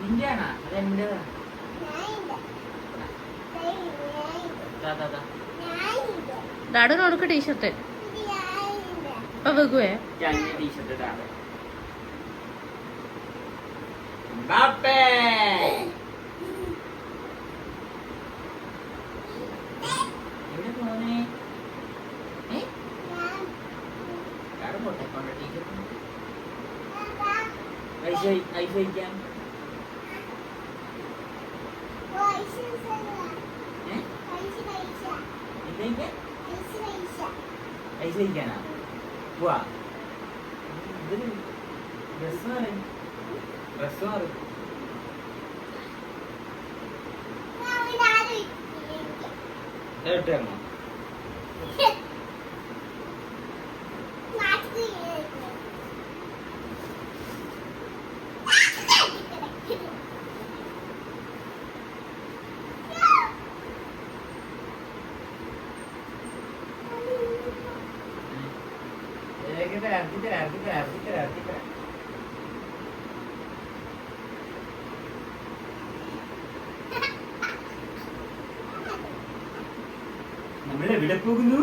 നിന്റെയാണോ അതെന്റെ ഡാഡു കൊടുക്ക ടീഷർട്ട് ഇപ്പൊ വെക്കുവേ ടീഷർട്ട് ഇടാതെ എവിടെ പോണേ പോട്ടെ കൊണ്ട ടീഷർട്ട് ഐസ് കഴിക്കാൻ ഐസ് കഴിക്കാനാ പോവാ ഡ്രസ് മാറി ഇട്ടേരണോ നമ്മളെവിടെ പോകുന്നു?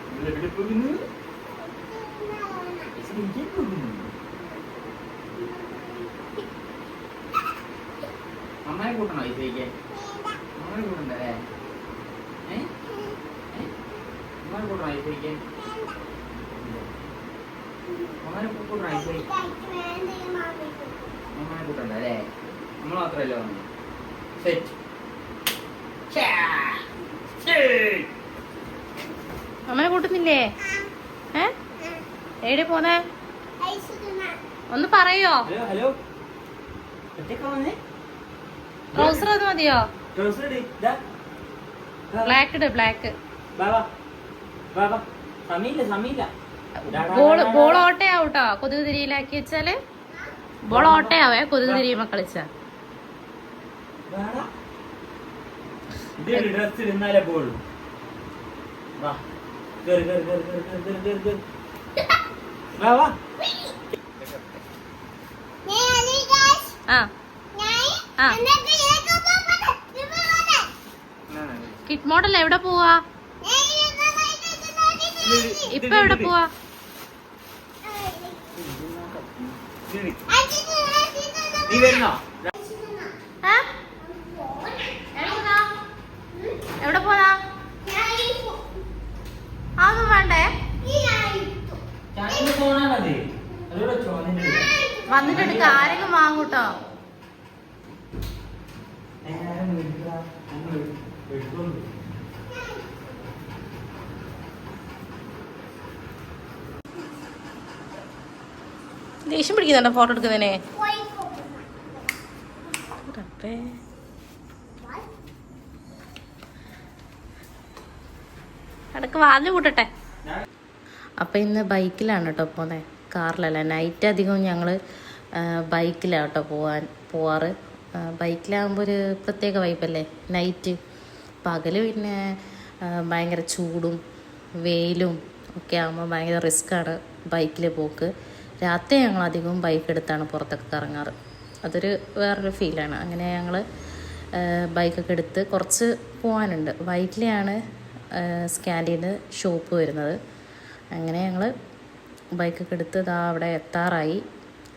നമ്മളെവിടെ പോകുന്നു? അമ്മായി കൂട്ടണോ ഇത് കഴിക്കാൻ? അമ്മായി കൂട്ടണ്ടേ? അമ്മായി കൂട്ടണോ ഇത് കഴിക്കാൻ? അമ്മായി കൂട്ടണോ ഇത് കഴിക്കാൻ? അമ്മായി കൂട്ടണ്ട അല്ലേ? നമ്മൾ മാത്രമല്ലേ വന്നു. അമ്മനെ കൂട്ടുന്നില്ലേ? എവിടെ പോന്നെ? ഒന്ന് പറയോ? ഹലോ ട്രൗസർ അത് മതിയോ? ബ്ലാക്ക് ഇട്, ബ്ലാക്ക്. ബോൾ ഓട്ടയാവൂട്ടോ കൊതുക് തിരിയിലാക്കി വെച്ചാല്. ബോൾ ഓട്ടയാവേ കൊതുക് തിരിയുമ്പോ കളിച്ചാ. കിഡ് മോഡൽ എവിടെ പോവാ? ഇപ്പൊ എവിടെ പോവാ? നീ വരുന്നോ? എവിടെ പോവാ? അതൊന്നും വേണ്ടേ? വന്നിട്ട് എടുക്ക. ആരെങ്കിലും വാങ്ങൂട്ടോ. ദേഷ്യം പിടിക്കുന്നുണ്ടോ ഫോട്ടോ എടുക്കുന്നതിനെ? അടക്ക് വാതിൽ കൂട്ടട്ടെ. അപ്പം ഇന്ന് ബൈക്കിലാണ് കേട്ടോ പോന്നെ, കാറിലല്ല. നൈറ്റ് അധികം ഞങ്ങൾ ബൈക്കിലാണ് കേട്ടോ പോവാറ്. ബൈക്കിലാകുമ്പോൾ ഒരു പ്രത്യേക വൈബല്ലേ നൈറ്റ്. പകൽ പിന്നെ ഭയങ്കര ചൂടും വെയിലും ഒക്കെ ആകുമ്പോൾ ഭയങ്കര റിസ്ക്കാണ് ബൈക്കിൽ പോക്ക്. രാത്രി ഞങ്ങൾ അധികവും ബൈക്ക് എടുത്താണ് പുറത്തൊക്കെ കറങ്ങാറ്. അതൊരു വേറൊരു ഫീലാണ്. അങ്ങനെ ഞങ്ങൾ ബൈക്കൊക്കെ എടുത്ത് കുറച്ച് പോകാനുണ്ട്. വൈറ്റിലെയാണ് സ്കാൻഡീന്ന് ഷോപ്പ് വരുന്നത്. അങ്ങനെ ഞങ്ങൾ ബൈക്കൊക്കെ എടുത്ത് ഇതാ അവിടെ എത്താറായി.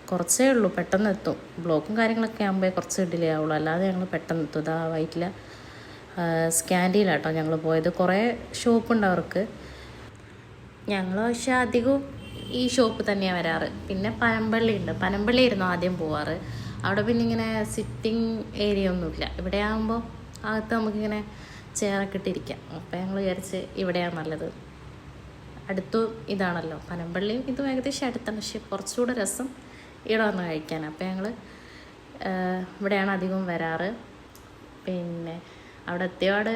കുറച്ചേ ഉള്ളൂ, പെട്ടെന്ന് എത്തും. ബ്ലോക്കും കാര്യങ്ങളൊക്കെ ആകുമ്പോൾ കുറച്ച് ഡിലേ ആവുള്ളൂ, അല്ലാതെ ഞങ്ങൾ പെട്ടെന്ന് എത്തും. ഇതാ വൈറ്റില സ്കാൻഡിയിലാട്ടോ ഞങ്ങൾ പോയത്. കുറേ ഷോപ്പുണ്ട് അവർക്ക്. ഞങ്ങൾ പക്ഷേ അധികവും ഈ ഷോപ്പ് തന്നെയാണ് വരാറ്. പിന്നെ പനമ്പള്ളി ഉണ്ട്, പനമ്പള്ളി ആയിരുന്നു ആദ്യം പോവാറ്. അവിടെ പിന്നെ ഇങ്ങനെ സിറ്റിംഗ് ഏരിയ ഒന്നുമില്ല. ഇവിടെ ആകുമ്പോൾ അകത്ത് നമുക്കിങ്ങനെ ചെയറൊക്കെ ഇട്ടിരിക്കാം. അപ്പോൾ ഞങ്ങൾ വിചാരിച്ച് ഇവിടെയാണ് നല്ലത്. അടുത്തും ഇതാണല്ലോ പനമ്പള്ളിയും. ഇതും ഏകദേശം അടുത്താണ്, പക്ഷേ കുറച്ചുകൂടെ രസം ഇവിടെ വന്ന് കഴിക്കാൻ. അപ്പോൾ ഞങ്ങൾ ഇവിടെയാണ് അധികം വരാറ്. പിന്നെ അവിടെ എത്തിയപാട്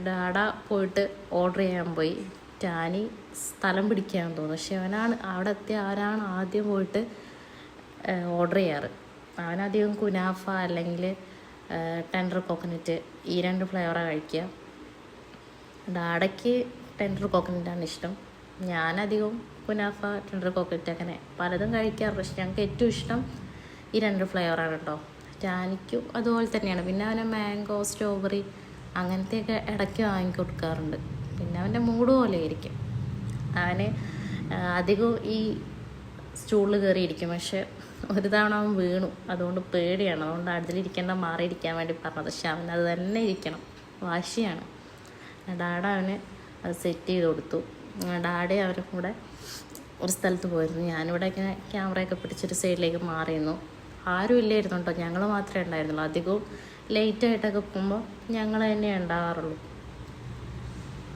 ഡാഡ പോയിട്ട് ഓർഡർ ചെയ്യാൻ പോയി. ടാനി സ്ഥലം പിടിക്കാൻ തോന്നുന്നു, പക്ഷെ അവിടെ എത്തിയ അവനാണ് ആദ്യം പോയിട്ട് ഓർഡർ ചെയ്യാറ്. അവനധികം കുനാഫ അല്ലെങ്കിൽ ടെൻഡർ കോക്കനട്ട്, ഈ 2 ഫ്ലേവറാണ് കഴിക്കുക. ഡാഡയ്ക്ക് ടെൻഡർ കോക്കനട്ടാണ് ഇഷ്ടം. ഞാനധികവും കുനാഫ, ടെൻഡർ കോക്കനറ്റ് അങ്ങനെ പലതും കഴിക്കാറുണ്ട്. പക്ഷെ ഞങ്ങൾക്ക് ഏറ്റവും ഇഷ്ടം ഈ 2 ഫ്ലേവറാണ് കേട്ടോ. ടാനിക്കും അതുപോലെ തന്നെയാണ്. പിന്നെ അവനെ മാംഗോ, സ്ട്രോബെറി അങ്ങനത്തെയൊക്കെ ഇടയ്ക്ക് വാങ്ങിക്കൊടുക്കാറുണ്ട്. പിന്നെ അവൻ്റെ മൂഡ് പോലെ ആയിരിക്കും. അവന് അധികവും ഈ സ്റ്റൂളിൽ കയറിയിരിക്കും. പക്ഷെ ഒരു തവണ അവൻ വീണു, അതുകൊണ്ട് പേടിയാണ്. അതുകൊണ്ട് അതിലിരിക്കേണ്ട മാറിയിരിക്കാൻ വേണ്ടി പറഞ്ഞത്. പക്ഷെ അവൻ അത് തന്നെ ഇരിക്കണം, വാശിയാണ്. ഡാഡ അവന് അത് സെറ്റ് ചെയ്ത് കൊടുത്തു. ഡാഡി അവരുടെ കൂടെ ഒരു സ്ഥലത്ത് പോയിരുന്നു. ഞാനിവിടെ ഇങ്ങനെ ക്യാമറയൊക്കെ പിടിച്ചൊരു സൈഡിലേക്ക് മാറിയിരുന്നു. ആരും ഇല്ലായിരുന്നു കേട്ടോ, ഞങ്ങൾ മാത്രമേ ഉണ്ടായിരുന്നുള്ളൂ. അധികവും ലേറ്റായിട്ടൊക്കെ പോകുമ്പോൾ ഞങ്ങൾ തന്നെ ഉണ്ടാകാറുള്ളൂ.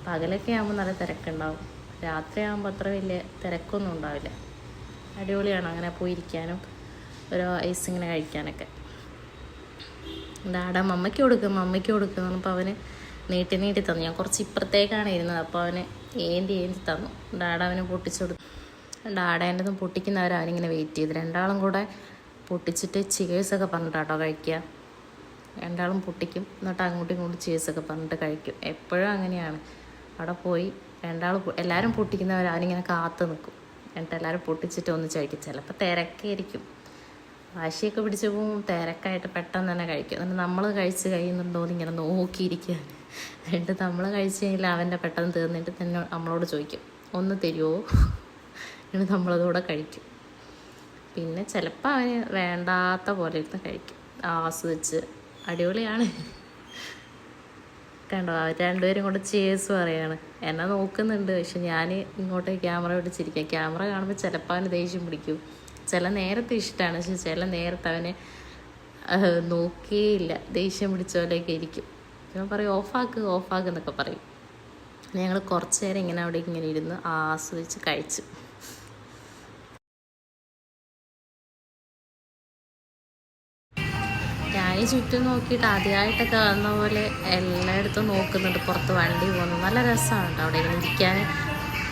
പകലൊക്കെ ആകുമ്പോൾ നല്ല തിരക്കുണ്ടാവും, രാത്രിയാകുമ്പോൾ അത്ര വലിയ തിരക്കൊന്നും ഉണ്ടാവില്ല. അടിപൊളിയാണ് അങ്ങനെ പോയിരിക്കാനും ഓരോ ഐസ് ഇങ്ങനെ കഴിക്കാനൊക്കെ. ഡാഡ മമ്മയ്ക്ക് കൊടുക്കും എന്ന് പറഞ്ഞപ്പോൾ അവന് നീട്ടി തന്നു. ഞാൻ കുറച്ച് ഇപ്പുറത്തേക്കാണ് ഇരുന്നത്, അപ്പോൾ അവന് ഏന്തി തന്നു. ഡാഡ അവന് പൊട്ടിച്ചു കൊടുത്തു. ഡാഡേൻ്റെതും പൊട്ടിക്കുന്നവർ അവനിങ്ങനെ വെയിറ്റ് ചെയ്ത്. 2 കൂടെ പൊട്ടിച്ചിട്ട് ചിയേഴ്സൊക്കെ പറഞ്ഞിട്ടാട്ടോ കഴിക്കുക. 2 പൊട്ടിക്കും, എന്നിട്ട് അങ്ങോട്ടും ഇങ്ങോട്ടും ചിയേഴ്സൊക്കെ പറഞ്ഞിട്ട് കഴിക്കും. എപ്പോഴും അങ്ങനെയാണ്. അവിടെ പോയി എല്ലാവരും പൊട്ടിക്കുന്നവർ അവനിങ്ങനെ കാത്തു നിൽക്കും. എന്നിട്ട് എല്ലാവരും പൊട്ടിച്ചിട്ട് ഒന്നിച്ച് കഴിക്കും. ചിലപ്പോൾ തിരക്കായിരിക്കും, വാശിയൊക്കെ പിടിച്ച് പോകും, തിരക്കായിട്ട് പെട്ടെന്ന് തന്നെ കഴിക്കും. എന്നിട്ട് നമ്മൾ കഴിച്ച് കഴിയുന്നുണ്ടോ എന്ന് ഇങ്ങനെ നോക്കിയിരിക്കുക. എന്നിട്ട് നമ്മൾ കഴിച്ച് കഴിഞ്ഞാൽ അവൻ്റെ പെട്ടെന്ന് തീർന്നിട്ട് തന്നെ നമ്മളോട് ചോദിക്കും, ഒന്ന് തരുമോ? എന്നിട്ട് നമ്മളതൂടെ കഴിക്കും. പിന്നെ ചിലപ്പോൾ അവന് വേണ്ടാത്ത പോലെ ഇരുന്ന് കഴിക്കും, ആസ്വദിച്ച്. അടിപൊളിയാണ് കണ്ടോ. അവർ 2 പേരും കൂടെ ചേസ് പറയാണ്. എന്നെ നോക്കുന്നുണ്ട്, പക്ഷെ ഞാൻ ഇങ്ങോട്ട് ക്യാമറ പിടിച്ചിരിക്കുക. ക്യാമറ കാണുമ്പോൾ ചിലപ്പോൾ അവന് ദേഷ്യം പിടിക്കും. ചില നേരത്തെ ഇഷ്ടമാണ്, പക്ഷെ ചില നേരത്തെ അവന് നോക്കിയേയില്ല, ദേഷ്യം പിടിച്ച പോലെയൊക്കെ ഇരിക്കും. ഞാൻ പറയും ഓഫാക്ക് എന്നൊക്കെ പറയും. ഞങ്ങൾ കുറച്ച് നേരം ഇങ്ങനെ അവിടെ ഇങ്ങനെ ഇരുന്ന് ആസ്വദിച്ച് കഴിച്ചു. ഞാൻ ചുറ്റും നോക്കിയിട്ട് ആദ്യമായിട്ടൊക്കെ വന്ന പോലെ എല്ലായിടത്തും നോക്കുന്നുണ്ട്. പുറത്ത് വണ്ടി പോകുന്നു, നല്ല രസമാണ് കേട്ടോ അവിടെ ഇങ്ങനെ ഇരിക്കാൻ.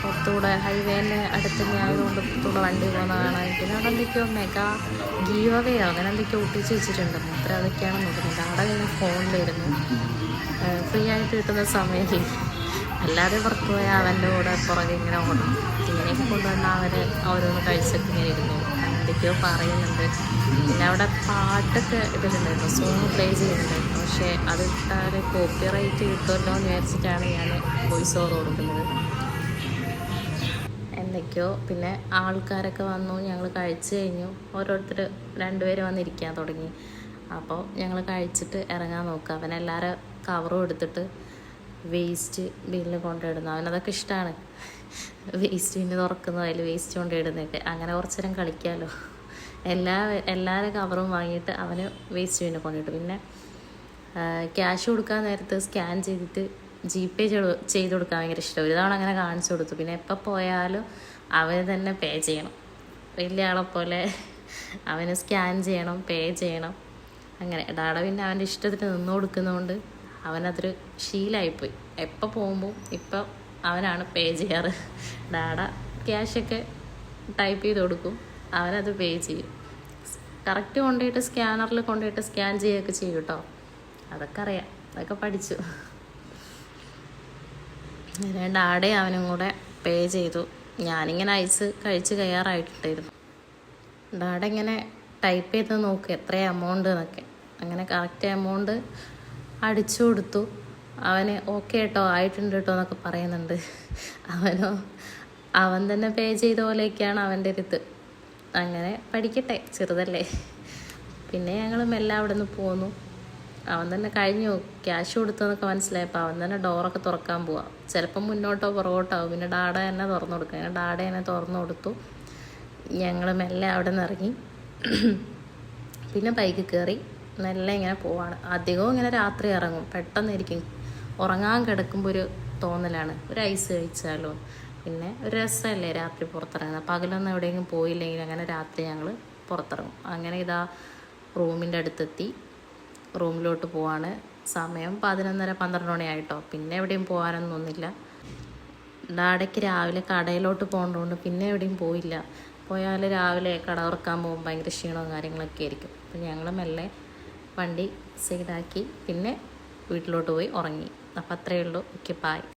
പുറത്തൂടെ ഹൈവേൻ്റെ അടുത്ത് ആയതുകൊണ്ട് പുറത്തൂടെ വണ്ടി പോകുന്ന കാണാൻ. പിന്നെ അവിടെ എന്തൊക്കെയോ മെഗാ ഗീവവേയോ അങ്ങനെ എന്തൊക്കെയോ ഒട്ടിച്ച് വെച്ചിട്ടുണ്ട്. മാത്രമേ അതൊക്കെയാണ് നോക്കുന്നുണ്ട്. അവിടെ ഇങ്ങനെ ഫോണിലായിരുന്നു, ഫ്രീ ആയിട്ട് കിട്ടുന്ന സമയത്ത്. അല്ലാതെ പുറത്ത് പോയാൽ അവൻ്റെ കൂടെ പുറകെ ഇങ്ങനെ ഓടണം. ഇങ്ങനെയൊക്കെ കൊണ്ടുവന്നാൽ ഓരോന്ന് കഴിച്ചൊക്കെ ഇങ്ങനെ ഇരുന്നു. എന്തൊക്കെയോ പറയുന്നുണ്ട്. പിന്നെ അവിടെ പാട്ടൊക്കെ ഇട്ടിട്ടുണ്ടായിരുന്നു, സോങ് പ്ലേ ചെയ്യുന്നുണ്ടായിരുന്നു. പക്ഷേ അത് ഇട്ടാൽ കോപ്പിറൈറ്റ് കിട്ടുമല്ലോ എന്ന് വിചാരിച്ചിട്ടാണ് ഞാൻ വോയിസ് ഓവർ കൊടുക്കുന്നത്. എന്തൊക്കെയോ പിന്നെ ആൾക്കാരൊക്കെ വന്നു, ഞങ്ങൾ കഴിച്ച് കഴിഞ്ഞു. ഓരോരുത്തർ 2 പേര് വന്നിരിക്കാൻ തുടങ്ങി. അപ്പോൾ ഞങ്ങൾ കഴിച്ചിട്ട് ഇറങ്ങാൻ നോക്കുക. അവനെല്ലാവരും കവറും എടുത്തിട്ട് വേസ്റ്റ് ബിന്നിൽ കൊണ്ടിടുന്നു. അവനതൊക്കെ ഇഷ്ടമാണ്, വേസ്റ്റ് ബിന്ന് തുറക്കുന്നത്, അതിൽ വേസ്റ്റ് കൊണ്ടിടുന്നതൊക്കെ. അങ്ങനെ കുറച്ച് നേരം കളിക്കാമല്ലോ. എല്ലാവരും കവറും വാങ്ങിയിട്ട് അവന് വേസ്റ്റ് ബിന്നിൽ കൊണ്ടിട്ടു. പിന്നെ ക്യാഷ് കൊടുക്കാൻ നേരത്ത് സ്കാൻ ചെയ്തിട്ട് GPay ചെയ്ത് കൊടുക്കാൻ ഭയങ്കര ഇഷ്ടം. ഒരു തവണ അങ്ങനെ കാണിച്ചു കൊടുത്തു. പിന്നെ എപ്പോൾ പോയാലും അവന് തന്നെ പേ ചെയ്യണം. വലിയ ആളെപ്പോലെ അവന് സ്കാൻ ചെയ്യണം, പേ ചെയ്യണം. അങ്ങനെ ഡാഡ പിന്നെ അവൻ്റെ ഇഷ്ടത്തിന് നിന്ന് കൊടുക്കുന്നതുകൊണ്ട് അവനതൊരു ശീലമായിപ്പോയി. എപ്പോൾ പോകുമ്പോൾ ഇപ്പം അവനാണ് പേ ചെയ്യാറ്. ഡാഡ ക്യാഷൊക്കെ ടൈപ്പ് ചെയ്ത് കൊടുക്കും, അവനത് പേ ചെയ്യും. കറക്റ്റ് കൊണ്ടുപോയിട്ട് സ്കാനറിൽ കൊണ്ടുപോയിട്ട് സ്കാൻ ചെയ്യുകയൊക്കെ ചെയ്യും കേട്ടോ. അതൊക്കെ അറിയാം, അതൊക്കെ പഠിച്ചു. ഡാഡയും അവനും കൂടെ പേ ചെയ്തു. ഞാനിങ്ങനെ ഐസ് കഴിച്ച് കയ്യാറായിട്ടായിരുന്നു. ഡാഡ ഇങ്ങനെ ടൈപ്പ് ചെയ്ത് നോക്കുക എത്ര എമൗണ്ട് എന്നൊക്കെ. അങ്ങനെ കറക്റ്റ് എമൗണ്ട് അടിച്ചു കൊടുത്തു. അവന് ഓക്കെ കേട്ടോ, ആയിട്ടുണ്ട് കേട്ടോ എന്നൊക്കെ പറയുന്നുണ്ട്. അവൻ തന്നെ പേ ചെയ്ത പോലെയൊക്കെയാണ് അവൻ്റെ ഒരു അങ്ങനെ പഠിക്കട്ടെ, ചെറുതല്ലേ. പിന്നെ ഞങ്ങൾ മെല്ലെ അവിടെ നിന്ന് പോന്നു. അവൻ തന്നെ കഴിഞ്ഞു, ക്യാഷ് കൊടുത്തെന്നൊക്കെ മനസ്സിലായപ്പോൾ അവൻ തന്നെ ഡോറൊക്കെ തുറക്കാൻ പോവാം. ചിലപ്പം മുന്നോട്ടോ പുറകോട്ടോ ആവും. പിന്നെ ഡാഡ തന്നെ തുറന്നു കൊടുക്കുക. അങ്ങനെ ഡാഡ തന്നെ തുറന്നു കൊടുത്തു. ഞങ്ങൾ മെല്ലെ അവിടെ നിന്ന് ഇറങ്ങി. പിന്നെ ബൈക്ക് കയറി മെല്ലെ ഇങ്ങനെ പോവാണ്. അധികവും ഇങ്ങനെ രാത്രി ഇറങ്ങും, പെട്ടെന്നിരിക്കും. ഉറങ്ങാൻ കിടക്കുമ്പോൾ ഒരു തോന്നലാണ്, ഒരു ഐസ് കഴിച്ചാലോ. പിന്നെ ഒരു രസമല്ലേ രാത്രി പുറത്തിറങ്ങുന്നത്. പകലൊന്നും എവിടെയെങ്കിലും പോയില്ലെങ്കിൽ അങ്ങനെ രാത്രി ഞങ്ങൾ പുറത്തിറങ്ങും. അങ്ങനെ ഇതാ റൂമിൻ്റെ അടുത്തെത്തി. റൂമിലോട്ട് പോവാണ്. സമയം 11:30-12 മണിയായിട്ടോ. പിന്നെ എവിടെയും പോകാനൊന്നുമില്ല. ഡാഡയ്ക്ക് രാവിലെ കടയിലോട്ട് പോകേണ്ടതുകൊണ്ട് പിന്നെ എവിടെയും പോയില്ല. പോയാൽ രാവിലെ കട തുറക്കാൻ പോകുമ്പോൾ ഭയങ്കര ക്ഷീണവും കാര്യങ്ങളൊക്കെ ആയിരിക്കും. അപ്പം ഞങ്ങൾ മെല്ലെ വണ്ടി സൈഡാക്കി പിന്നെ വീട്ടിലോട്ട് പോയി ഉറങ്ങി. അപ്പം അത്രയേ ഉള്ളൂ. Okay, by.